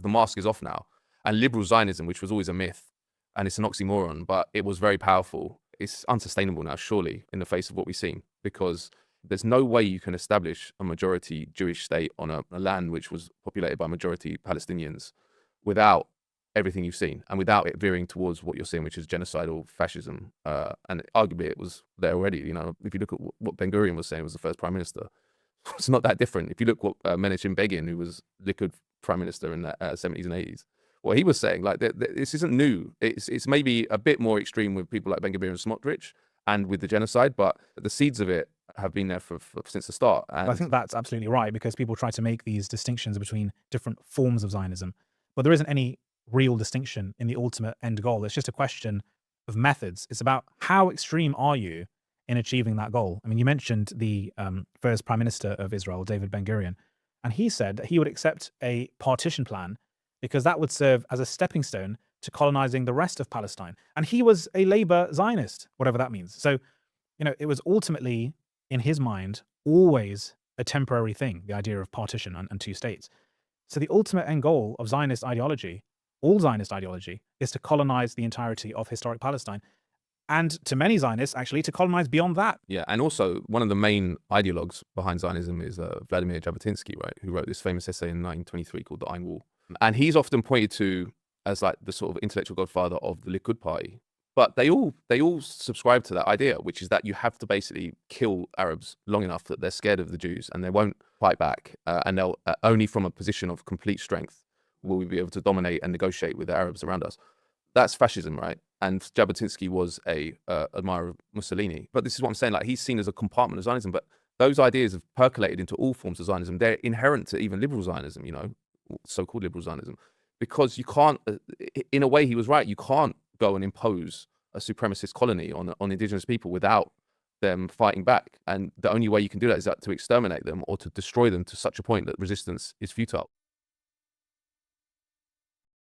the mask is off now. And liberal Zionism, which was always a myth, and it's an oxymoron, but it was very powerful. It's unsustainable now, surely, in the face of what we've seen, because there's no way you can establish a majority Jewish state on a land which was populated by majority Palestinians without everything you've seen and without it veering towards what you're seeing, which is genocidal fascism. And arguably it was there already. You know, if you look at what Ben-gvir was saying, was the first prime minister, it's not that different. If you look what Menachem Begin, who was Likud prime minister in the 70s and 80s, what he was saying, like, this isn't new. It's maybe a bit more extreme with people like Ben-gvir and Smotrich and with the genocide, but the seeds of it have been there since the start. And I think that's absolutely right, because people try to make these distinctions between different forms of Zionism, but there isn't any real distinction in the ultimate end goal. It's just a question of methods. It's about how extreme are you in achieving that goal. I mean, you mentioned the first prime minister of Israel, David Ben-Gurion, and he said that he would accept a partition plan because that would serve as a stepping stone to colonizing the rest of Palestine. And he was a Labour Zionist, whatever that means. So, you know, it was ultimately, in his mind, always a temporary thing, the idea of partition and two states. So the ultimate end goal of Zionist ideology, all Zionist ideology, is to colonize the entirety of historic Palestine. And to many Zionists, actually, to colonize beyond that. Yeah, and also one of the main ideologues behind Zionism is Vladimir Jabotinsky, right, who wrote this famous essay in 1923 called The Iron Wall. And he's often pointed to as like the sort of intellectual godfather of the Likud party. But they all subscribe to that idea, which is that you have to basically kill Arabs long enough that they're scared of the Jews and they won't fight back. And they'll only from a position of complete strength will we be able to dominate and negotiate with the Arabs around us. That's fascism, right? And Jabotinsky was a admirer of Mussolini. But this is what I'm saying, like, he's seen as a compartment of Zionism, but those ideas have percolated into all forms of Zionism. They're inherent to even liberal Zionism, you know, so-called liberal Zionism, because you can't, in a way he was right, you can't go and impose a supremacist colony on indigenous people without them fighting back. And the only way you can do that is to exterminate them or to destroy them to such a point that resistance is futile.